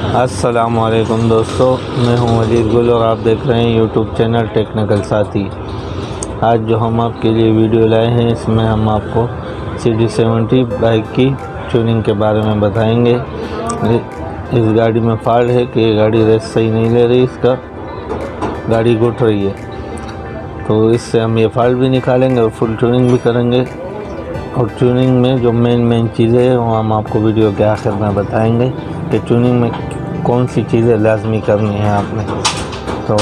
अस्सलामुअलैकुम दोस्तों, मैं हूं वजीर गुल और आप देख रहे हैं यूट्यूब चैनल टेक्निकल साथी। आज जो हम आपके लिए वीडियो लाए हैं, इसमें हम आपको CD70 बाइक की ट्यूनिंग के बारे में बताएंगे। इस गाड़ी में फॉल्ट है कि ये गाड़ी रेस सही नहीं ले रही, इसका गाड़ी घुट रही है। तो इससे हम ये फॉल्ट भी निकालेंगे और फुल ट्यूनिंग भी करेंगे। और ट्यूनिंग में जो मेन चीज़ें हैं वो हम आपको वीडियो के आखिर में बताएंगे कि ट्यूनिंग में कौन सी चीज़ें लाजमी करनी है आपने। तो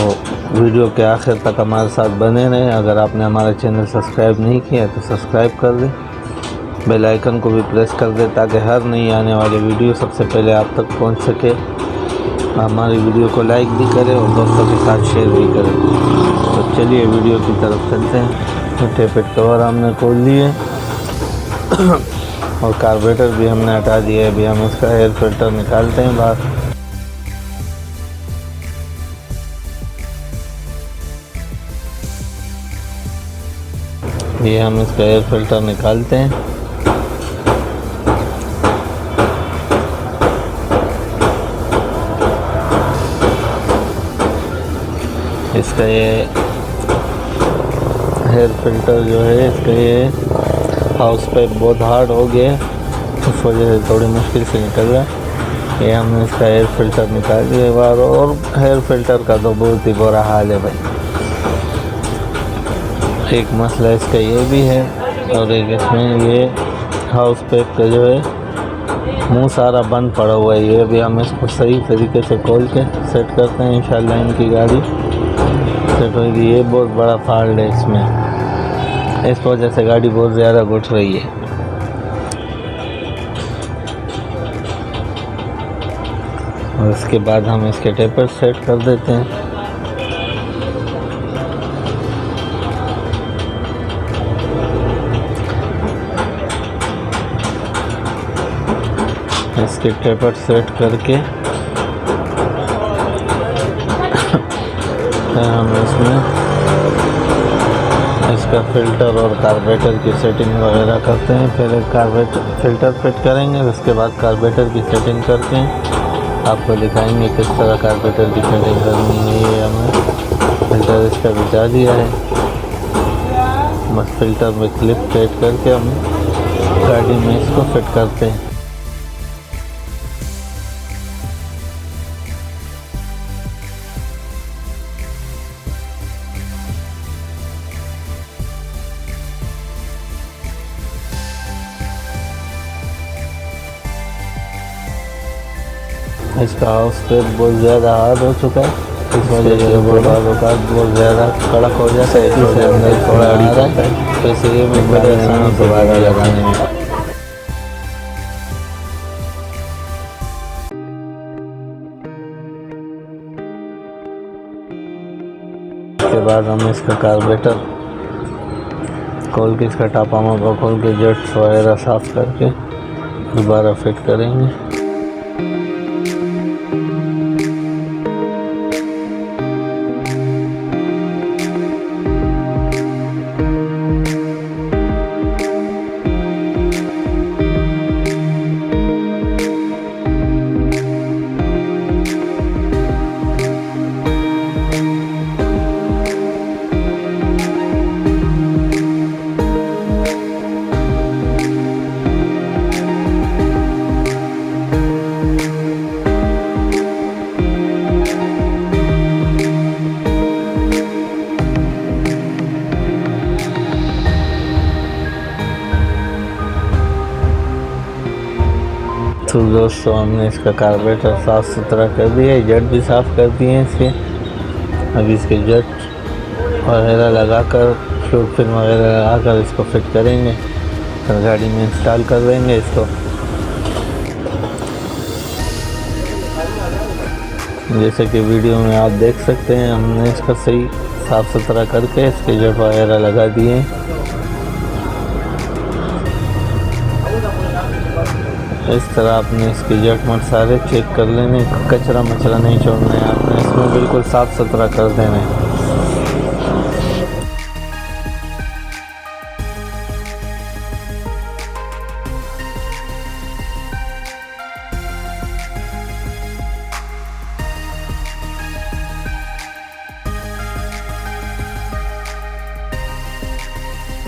वीडियो के आखिर तक हमारे साथ बने रहें। अगर आपने हमारा चैनल सब्सक्राइब नहीं किया तो सब्सक्राइब कर दें, बेल आइकन को भी प्रेस कर दें ताकि हर नई आने वाली वीडियो सबसे पहले आप तक पहुंच सके। हमारी वीडियो को लाइक भी करें और दोस्तों के साथ शेयर भी करें। तो चलिए वीडियो की तरफ चलते हैं। टेपेट कवर हमने खोल लिए और कार्बोरेटर भी हमने हटा दिया है। अभी हम इसका एयर फिल्टर निकालते हैं बाहर। ये हम इसका एयर फिल्टर निकालते हैं। इसका ये एयर फिल्टर जो है, इसका ये हाउस पाइप बहुत हार्ड हो गया, उस वजह से थोड़ी मुश्किल से निकल रहा है। ये हमने इसका एयर फिल्टर निकाल दिया बाहर। और एयर फिल्टर का तो बहुत ही बुरा हाल है भाई। एक मसला इसका ये भी है और एक इसमें ये हाउस पाइप का जो है मुंह सारा बंद पड़ा हुआ है। ये भी हम इसको सही तरीके से खोल के सेट करते हैं, इंशाल्लाह इनकी गाड़ी सेट होगी। ये बहुत बड़ा फॉल्ट है इसमें, इस वजह से गाड़ी बहुत ज़्यादा घुट रही है। और इसके बाद हम इसके टेपर सेट कर देते हैं। इसके टेपर सेट करके हम इसमें इसका फ़िल्टर और कार्बोरेटर की सेटिंग वगैरह करते हैं। पहले कार्बोरेटर फ़िल्टर फिट करेंगे, उसके बाद कार्बोरेटर की सेटिंग करके आपको दिखाएंगे किस तरह कार्बोरेटर की सेटिंग करनी है। ये हमने फ़िल्टर इसका बिछा दिया है, बस फ़िल्टर में क्लिप सेट करके हम गाड़ी में इसको फिट करते हैं। इसका हाउस पेप बहुत ज़्यादा हार्ड हो चुका है, इस वजह से बहुत ज़्यादा कड़क हो जाता है। इससे अंदर थोड़ा आ रहा है, तो इसलिए मैं बड़े आसानी से बाहर लगाने में। इसके बाद हम इसका कार्बोरेटर खोल के, इसका टापामा को खोल के जट्स वगैरह साफ़ करके दोबारा फिट करेंगे। तो दोस्तों, हमने इसका कार्बोरेटर साफ़ सुथरा कर दिया है, जट भी साफ़ कर दिए हैं इसके। अभी इसके जट वगैरह लगाकर, फ्लूइड फिल्म वगैरह लगाकर इसको फिट करेंगे, फिर गाड़ी में इंस्टॉल कर देंगे इसको। जैसे कि वीडियो में आप देख सकते हैं, हमने इसका सही साफ़ सुथरा करके इसके जट वगैरह लगा दिए हैं। इस तरह आपने इसके जटमट सारे चेक कर लेने, कचरा मचरा नहीं छोड़ना है आपने, इसमें बिल्कुल साफ़ सुथरा कर देना है।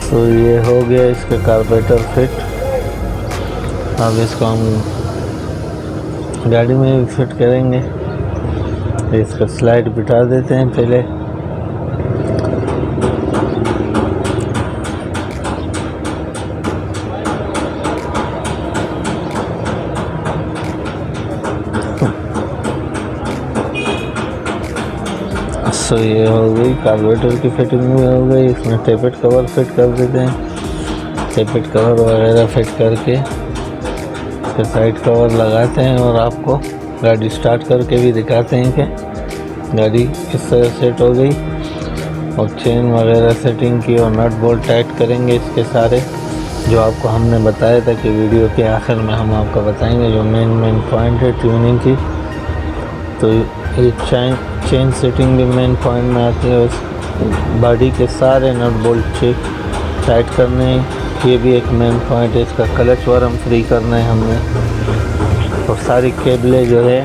तो ये हो गया इसका कार्बोरेटर फिट। अब इसको हम गाड़ी में भी फिट करेंगे। इसका स्लाइड बिठा देते हैं पहले। तो ये हो गई कार्बोरेटर की फिटिंग भी हो गई। इसमें टेपेट कवर फिट कर देते हैं। टेपेट कवर वगैरह फिट करके इसका साइड कवर लगाते हैं और आपको गाड़ी स्टार्ट करके भी दिखाते हैं कि गाड़ी किस तरह सेट हो गई। और चेन वगैरह सेटिंग की और नट बोल्ट टाइट करेंगे इसके सारे, जो आपको हमने बताया था कि वीडियो के आखिर में हम आपको बताएंगे जो मेन पॉइंट है ट्यूनिंग की। तो ये चेन सेटिंग भी मेन पॉइंट में आती है। उस बॉडी के सारे नट बोल्ट चेक टाइट करने, ये भी एक मेन पॉइंट है। इसका क्लच वर्म फ्री करना है हमने। और सारी केबलें जो है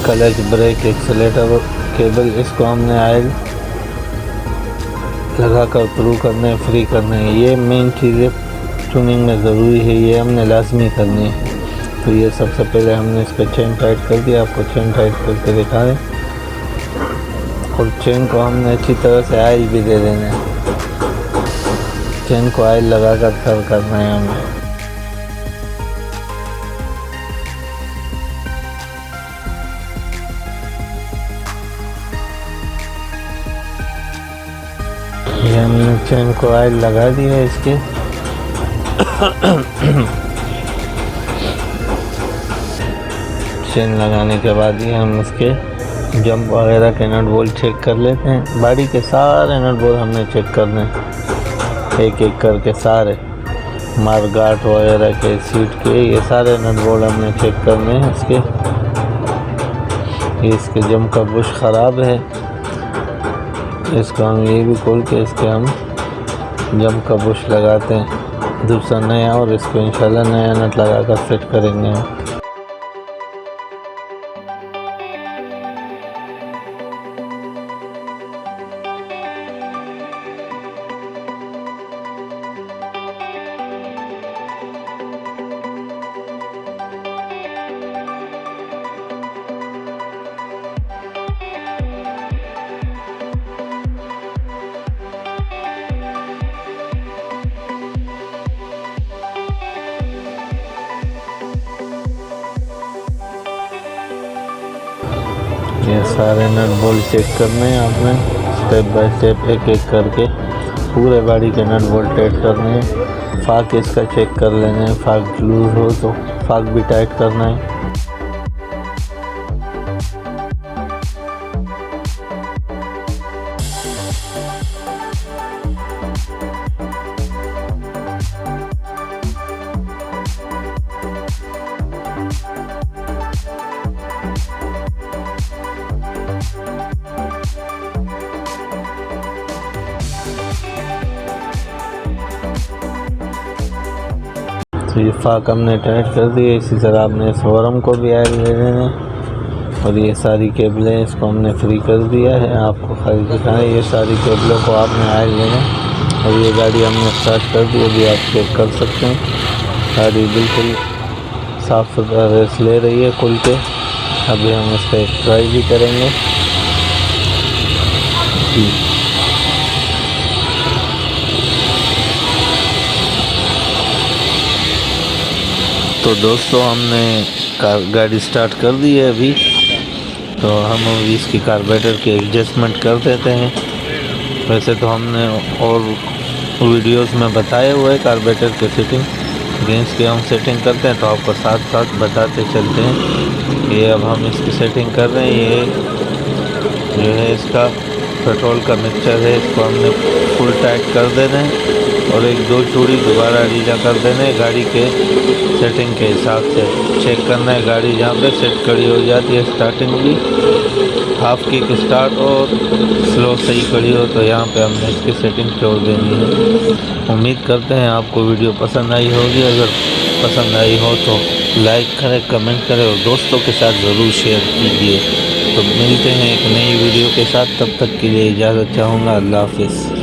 क्लच, ब्रेक, एक्सीलेटर केबल, इसको हमने ऑयल लगा कर थ्रू करने, फ्री करने हैं। ये मेन चीज़ें ट्यूनिंग में ज़रूरी है, ये हमने लाजमी करनी है। तो ये सबसे पहले हमने इस पर चेन टाइट कर दिया, आपको चेन टाइट करके दिखा रहे। और चेन को हमने अच्छी तरह से ऑयल भी दे देना है। चेन को ऑयल लगा कर सर्व करना है हमें। ये हमने चेन को ऑयल लगा दिया इसके। चेन लगाने के बाद ही हम इसके जंप वगैरह के नट बोल्ट चेक कर लेते हैं। गाड़ी के सारे नट बोल्ट हमने चेक करने, एक एक करके सारे मारगाट वगैरह के, सीट के, ये सारे नट बोल्ट हमने चेक करने हैं इसके। इसके जंप का बुश ख़राब है, इसको हम ये भी खोल के इसके हम जंप का बुश लगाते हैं दूसरा नया, और इसको इंशाल्लाह नया नट लगा कर फिट करेंगे हम। ये सारे नट बोल्ट चेक करने हैं आपने, स्टेप बाय स्टेप एक एक करके पूरे गाड़ी के नट बोल्ट टाइट करने हैं। फाक इसका चेक कर लेना है, फाक लूज हो तो फाक भी टाइट करना है। तो ये फाक हमने टाइट कर दी है। इसी तरह आपने इस वर्म को भी ऑयल ले लेना है। और ये सारी केबलें इसको हमने फ्री कर दिया है, आपको खाली दिखाना है। ये सारी केबलों को आपने ऑयल लेना है। और ये गाड़ी हमने स्टार्ट कर दी, अभी आप चेक कर सकते हैं गाड़ी बिल्कुल साफ़ सुथरा रेस ले रही है खुल के। अभी हम इसका एक ट्राई भी करेंगे। तो दोस्तों हमने गाड़ी स्टार्ट कर दी है अभी। तो हम अभी इसकी कार्बोरेटर की एडजस्टमेंट कर देते हैं। वैसे तो हमने और वीडियोस में बताए हुए है कार्बोरेटर की सेटिंग, गेंस की हम सेटिंग करते हैं तो आपको साथ साथ बताते चलते हैं। ये अब हम इसकी सेटिंग कर रहे हैं। ये जो है इसका पेट्रोल का मिक्सचर है, इसको हमने फुल टाइट कर देना है और एक दो चूड़ी दोबारा ढीला कर देना है। गाड़ी के सेटिंग के हिसाब से चेक करना है गाड़ी जहाँ पे सेट खड़ी हो जाती है। स्टार्टिंग भी हाफ किक स्टार्ट और स्लो सही खड़ी हो तो यहाँ पे हमने इसकी सेटिंग छोड़ देनी है। उम्मीद करते हैं आपको वीडियो पसंद आई होगी। अगर पसंद आई हो तो लाइक करें, कमेंट करें और दोस्तों के साथ ज़रूर शेयर कीजिए। तो मिलते हैं एक नई वीडियो के साथ, तब तक के लिए इजाज़त चाहूँगा। अल्लाह हाफिज़।